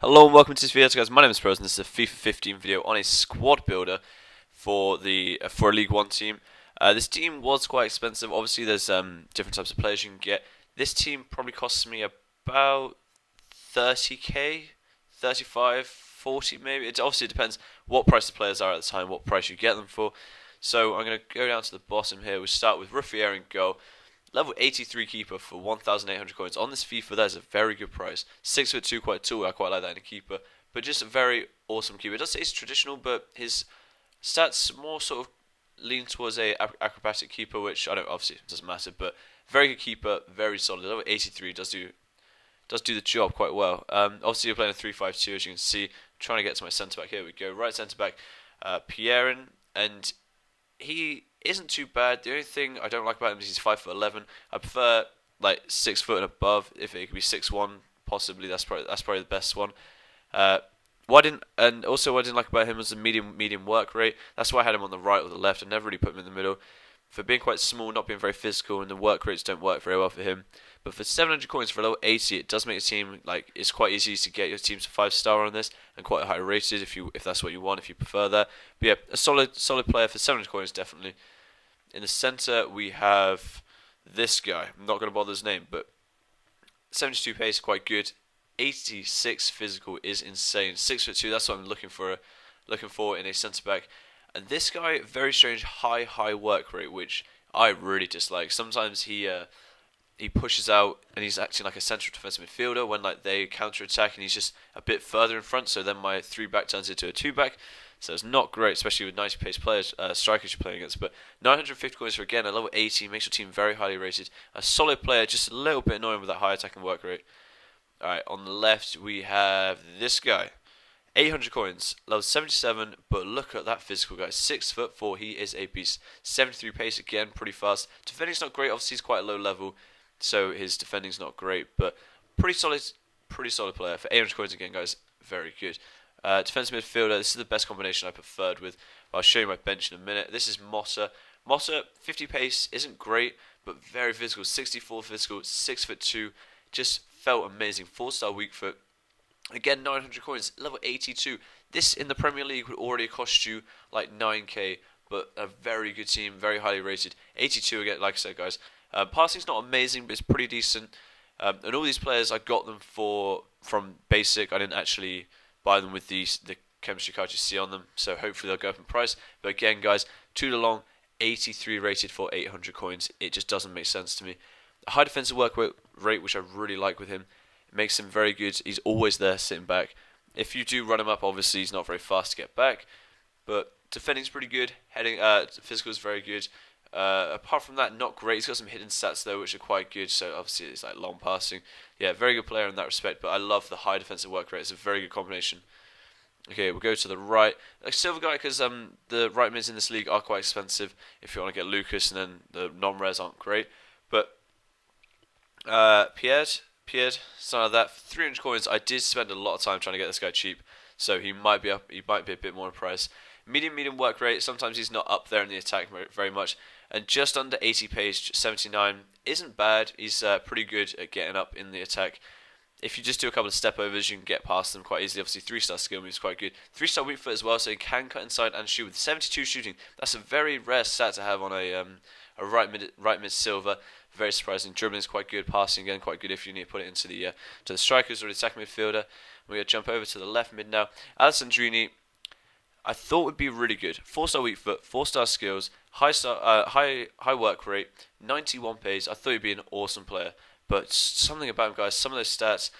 Hello and welcome to this video, guys. My name is Pros, and this is a FIFA 15 video on a squad builder for a League One team. This team was quite expensive. Obviously, there's different types of players you can get. This team probably costs me about 30k, 35, 40 maybe. It obviously depends what price the players are at the time, what price you get them for. So I'm going to go down to the bottom here. We start with Ruffier in goal. Level 83 keeper for 1,800 coins. On this FIFA, that is a very good price. 6'2", quite tall. I quite like that in a keeper. But just a very awesome keeper. It does say he's traditional, but his stats more sort of lean towards a acrobatic keeper, which I don't obviously doesn't matter. But very good keeper, very solid. Level 83 does do the job quite well. Obviously, you're playing a 3-5-2, as you can see. I'm trying to get to my centre back. Here we go. Right centre back, Pierin, and he isn't too bad. The only thing I don't like about him is he's 5'11". I prefer like 6 foot and above. If it could be 6'1", possibly that's probably the best one. What I didn't like about him was the medium work rate. That's why I had him on the right or the left. I never really put him in the middle. For being quite small, not being very physical, and the work rates don't work very well for him. But for 700 coins for a level 80, it does make a team like it's quite easy to get your team to 5-star on this and quite high rated if that's what you want, if you prefer that. But yeah, a solid player for 700 coins definitely. In the centre we have this guy. I'm not going to bother his name, but 72 pace, quite good. 86 physical is insane. 6'2", that's what I'm looking for in a centre back. And this guy, very strange, high work rate, which I really dislike. Sometimes he pushes out and he's acting like a central defensive midfielder when like they counter attack and he's just a bit further in front. So then my 3-back turns into a 2-back. So it's not great, especially with 90 pace players, strikers you're playing against. But 950 coins for again a level 80 makes your team very highly rated. A solid player, just a little bit annoying with that high attacking work rate. Alright, on the left we have this guy. 800 coins, level 77, but look at that physical guy. 6'4", he is a beast. 73 pace, again, pretty fast. Defending's not great, obviously he's quite a low level, so his defending's not great, but pretty solid player. For 800 coins again, guys, very good. Defensive midfielder, this is the best combination I preferred with. I'll show you my bench in a minute. This is Motta. Motta, 50 pace, isn't great, but very physical. 64 physical, 6'2", just felt amazing. 4-star weak foot. Again, 900 coins, level 82. This in the Premier League would already cost you like 9k, but a very good team, very highly rated. 82 again, like I said, guys. Passing's not amazing, but it's pretty decent. And all these players, I got them from basic. I didn't actually buy them with the chemistry cards you see on them, so hopefully they'll go up in price. But again, guys, 2 to long, 83 rated for 800 coins. It just doesn't make sense to me. A high defensive work rate, which I really like with him. It makes him very good. He's always there sitting back. If you do run him up, obviously he's not very fast to get back, but defending's pretty good. Physical is very good. Apart from that, not great. He's got some hidden stats though, which are quite good. So obviously it's like long passing. Yeah, very good player in that respect. But I love the high defensive work rate. It's a very good combination. Okay, we'll go to the right. A silver guy, because the right mids in this league are quite expensive. If you want to get Lucas, and then the non-res aren't great. But Pierre, something like that. For 300 coins, I did spend a lot of time trying to get this guy cheap, so he might be up. He might be a bit more in price. Medium work rate. Sometimes he's not up there in the attack very much, and just under 80 pace, 79 isn't bad. He's pretty good at getting up in the attack. If you just do a couple of step overs, you can get past them quite easily. Obviously, 3-star skill move is quite good. 3-star weak foot as well, so he can cut inside and shoot with 72 shooting. That's a very rare stat to have on a right mid silver. Very surprising. Dribbling is quite good. Passing again quite good if you need to put it into the to the strikers or the attacking midfielder. We're going to jump over to the left mid now. Alessandrini, I thought would be really good. 4-star weak foot, 4-star skills, high work rate, 91 pace. I thought he'd be an awesome player, but something about him, guys. Some of those stats.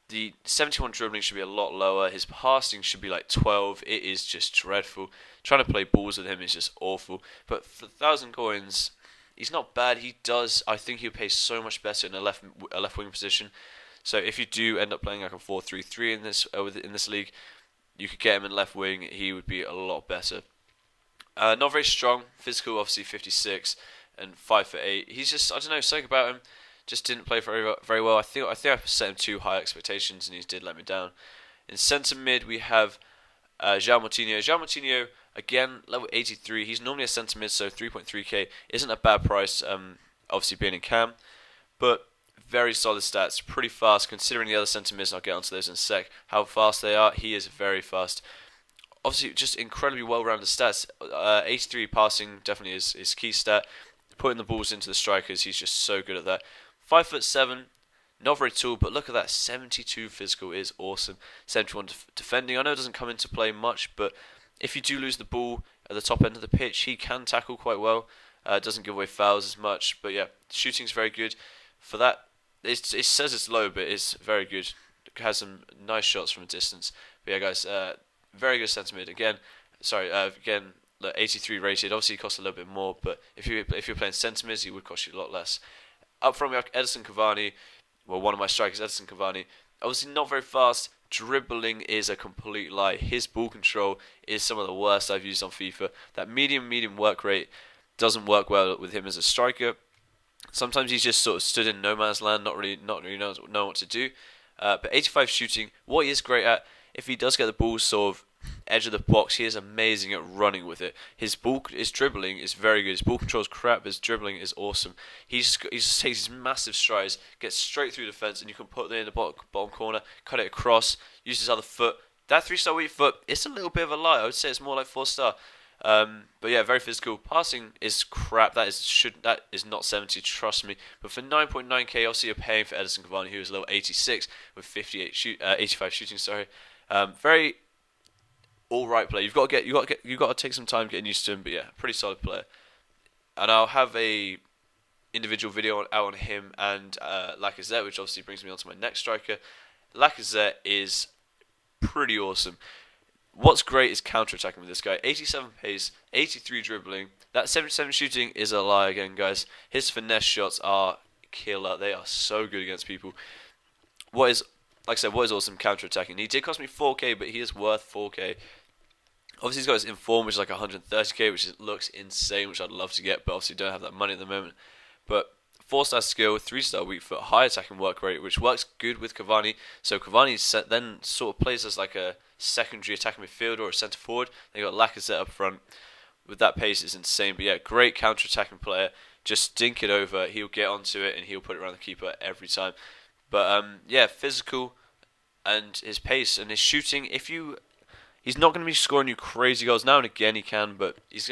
The 71 dribbling should be a lot lower. His passing should be like 12. It is just dreadful. Trying to play balls with him is just awful. But for 1,000 coins, he's not bad. I think he'll pay so much better in a left wing position. So if you do end up playing like a 4-3-3 in this league, you could get him in left wing. He would be a lot better. Not very strong. Physical, obviously 56 and 5'8". He's just, I don't know, something about him just didn't play very well. I think I set him too high expectations and he did let me down. In centre mid we have João Moutinho. João Moutinho, again, level 83. He's normally a centre mid, so 3.3k isn't a bad price, obviously being in cam. But Very solid stats, pretty fast considering the other centre mids. I'll get onto those in a sec. How fast they are, he is very fast. Obviously, just incredibly well-rounded stats. 83 passing definitely is key stat. Putting the balls into the strikers, he's just so good at that. 5'7", not very tall, but look at that. 72 physical is awesome. 71 defending. I know it doesn't come into play much, but if you do lose the ball at the top end of the pitch, he can tackle quite well. Doesn't give away fouls as much, but yeah, shooting's very good. For that, it says it's low, but it's very good. It has some nice shots from a distance. But yeah, guys, very good centre mid. Again, 83 rated. Obviously, it costs a little bit more, but if you're playing centre mids, he would cost you a lot less. Up front, we have Edison Cavani. Well, one of my strikers, Edison Cavani. Obviously, not very fast. Dribbling is a complete lie. His ball control is some of the worst I've used on FIFA. That medium work rate doesn't work well with him as a striker. Sometimes he's just sort of stood in no man's land, not really know what to do. But 85 shooting, what he is great at, if he does get the ball sort of edge of the box, he is amazing at running with it. His dribbling is very good. His ball control is crap. His dribbling is awesome. He just takes these massive strides, gets straight through the fence, and you can put it in the bottom corner, cut it across, use his other foot. That 3-star weak foot, it's a little bit of a lie. I would say it's more like 4-star. But yeah, very physical. Passing is crap. That is not 70. Trust me. But for 9.9k, obviously you're paying for Edison Cavani, who is level 86 with 85 shooting. Sorry. Very all right player. You've got to take some time getting used to him. But yeah, pretty solid player. And I'll have a individual video out on him and Lacazette, which obviously brings me on to my next striker. Lacazette is pretty awesome. What's great is counter-attacking with this guy. 87 pace, 83 dribbling. That 77 shooting is a lie again, guys. His finesse shots are killer. They are so good against people. What is awesome? Counter-attacking. He did cost me 4k, but he is worth 4k. Obviously, he's got his inform, which is like 130k, which looks insane, which I'd love to get, but obviously don't have that money at the moment. But 4-star skill, 3-star weak foot, high attacking work rate, which works good with Cavani. So Cavani then sort of plays as like a secondary attacking midfielder or a centre forward. They got Lacazette up front. With that pace, it's insane. But yeah, great counter attacking player. Just dink it over. He'll get onto it and he'll put it around the keeper every time. But yeah, physical and his pace and his shooting. He's not going to be scoring you crazy goals. Now and again he can, but he's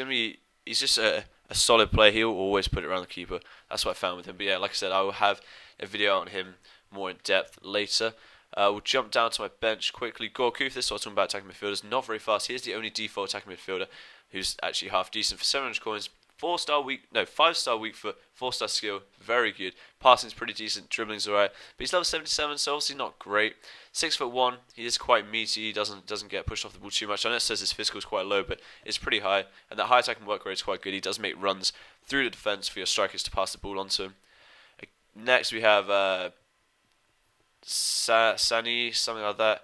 just a solid player. He'll always put it around the keeper. That's what I found with him. But yeah, like I said, I will have a video on him more in depth later. We'll jump down to my bench quickly. Gorkuf, this is what I'm talking about attacking midfielders. Not very fast. Here's the only default attacking midfielder who's actually half decent for 700 coins. 5-star weak foot, 4-star skill, very good. Passing's pretty decent, dribbling's alright. But he's level 77, so obviously not great. 6'1", he is quite meaty, he doesn't get pushed off the ball too much. I know it says his physical is quite low, but it's pretty high. And that high attacking work rate is quite good. He does make runs through the defence for your strikers to pass the ball onto him. Next we have Sani, something like that.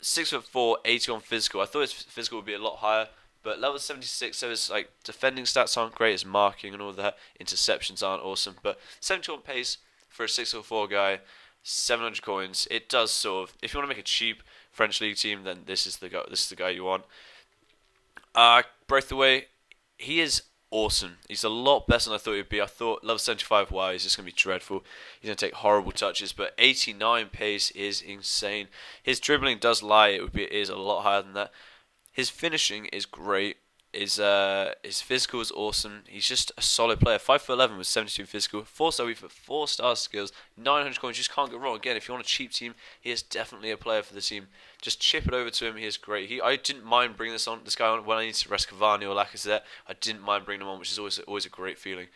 6'4", 81 physical. I thought his physical would be a lot higher, but level 76, so his like defending stats aren't great, his marking and all that. Interceptions aren't awesome, but 71 pace for a 6'4" guy, 700 coins. It does sort of, if you want to make a cheap French league team, then this is the guy you want. Braithwaite, he is awesome. He's a lot better than I thought he'd be. I thought level 75, wow, he's just going to be dreadful. He's going to take horrible touches, but 89 pace is insane. His dribbling does lie, it is a lot higher than that. His finishing is great. His physical is awesome. He's just a solid player. 5'11" with 72 physical, 4-star weak foot, 4-star skills, 900 coins. Just can't go wrong. Again, if you want a cheap team, he is definitely a player for the team. Just chip it over to him. He is great. I didn't mind bringing this guy on when I needed to rest Cavani or Lacazette. I didn't mind bringing him on, which is always a great feeling.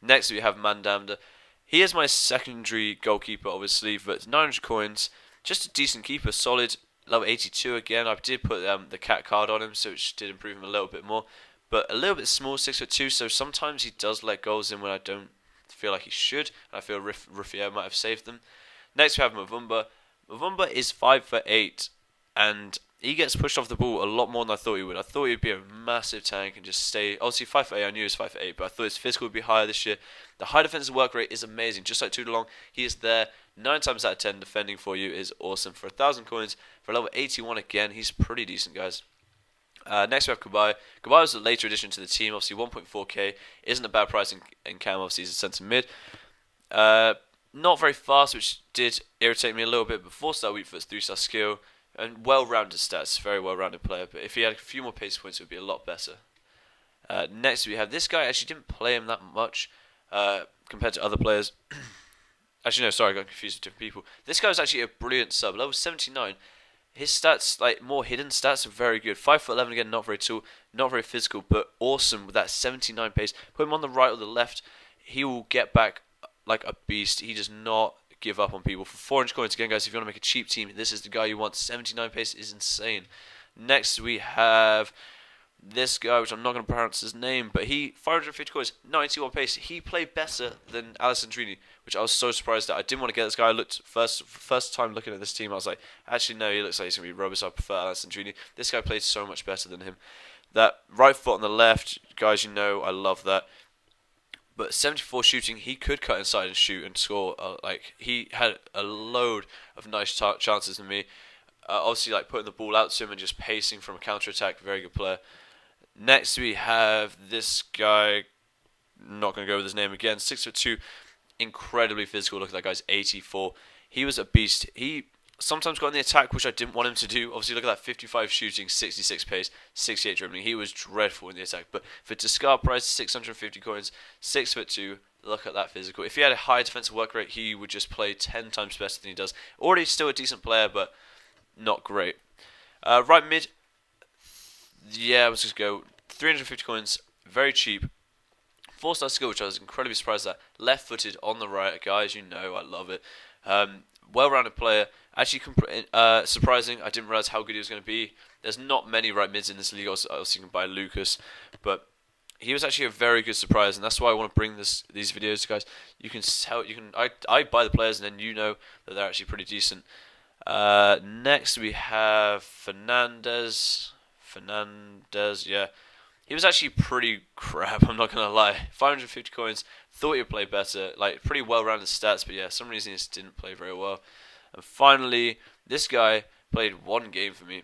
Next, we have Mandanda. He is my secondary goalkeeper, obviously, but 900 coins. Just a decent keeper, solid. Level 82 again. I did put the cat card on him, so it did improve him a little bit more. But a little bit small, 6'2", so sometimes he does let goals in when I don't feel like he should. And I feel Ruffier might have saved them. Next we have Mavumba. Mavumba is 5'8", and he gets pushed off the ball a lot more than I thought he would. I thought he'd be a massive tank and just stay. Obviously 5'8", I knew he was 5'8", but I thought his physical would be higher this year. The high defensive work rate is amazing. Just like Tudorlong, he is there 9 times out of 10 defending for you is awesome. For 1,000 coins, for level 81 again, he's pretty decent, guys. Next we have Kubai. Kubai was a later addition to the team, obviously 1.4k. Isn't a bad price in cam, obviously he's a centre mid. Not Not very fast, which did irritate me a little bit, but 4-star weak foot, 3-star skill, and well-rounded stats. Very well-rounded player, but if he had a few more pace points, it would be a lot better. Next, we have this guy. Actually, didn't play him that much compared to other players. Actually, no, sorry, I got confused with different people. This guy was actually a brilliant sub. Level 79. His stats, like more hidden stats, are very good. 5'11" again, not very tall, not very physical, but awesome with that 79 pace. Put him on the right or the left, he will get back like a beast. He does not give up on people. For 400 coins, again, guys, if you want to make a cheap team, this is the guy you want. 79 pace is insane. Next, we have this guy, which I'm not going to pronounce his name, but he 550 coins, 91 pace. He played better than Alessandrini, which I was so surprised at. I didn't want to get this guy. I looked first time looking at this team, I was like, actually no, he looks like he's going to be rubbish. I prefer Alessandrini. This guy played so much better than him. That right foot on the left, guys, you know I love that. But 74 shooting, he could cut inside and shoot and score. Like he had a load of nice chances than me. Obviously, like putting the ball out to him and just pacing from a counter attack. Very good player. Next, we have this guy. Not going to go with his name again. 6'2", incredibly physical. Look at that guy's 84. He was a beast. He sometimes got in the attack, which I didn't want him to do. Obviously, look at that 55 shooting, 66 pace, 68 dribbling. He was dreadful in the attack. But for discard price, 650 coins, 6'2". Look at that physical. If he had a high defensive work rate, he would just play 10 times better than he does. Already still a decent player, but not great. Right mid. Yeah, let's just go 350 coins, very cheap. 4-star skill, which I was incredibly surprised at. Left-footed on the right, guys, you know I love it. Well-rounded player. Actually, surprising. I didn't realize how good he was going to be. There's not many right mids in this league. Also, you can buy Lucas, but he was actually a very good surprise, and that's why I want to bring these videos, guys. You can tell. I buy the players, and then you know that they're actually pretty decent. Next we have Fernandez, yeah. He was actually pretty crap, I'm not going to lie. 550 coins, thought he would play better. Like, pretty well-rounded stats, but yeah, for some reason he just didn't play very well. And finally, this guy played one game for me.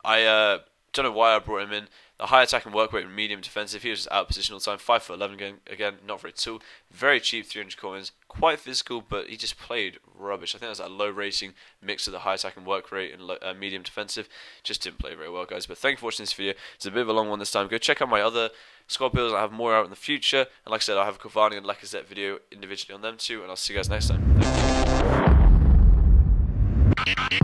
I don't know why I brought him in. The high attack and work rate and medium defensive. He was just out of position all the time. 5'11" again, not very tall. Very cheap, 300 coins. Quite physical, but he just played rubbish. I think that was a low rating mixed with the high attack and work rate and medium defensive. Just didn't play very well, guys. But thank you for watching this video. It's a bit of a long one this time. Go check out my other squad builds. I have more out in the future. And like I said, I have a Cavani and Lacazette video individually on them too. And I'll see you guys next time. Thank you.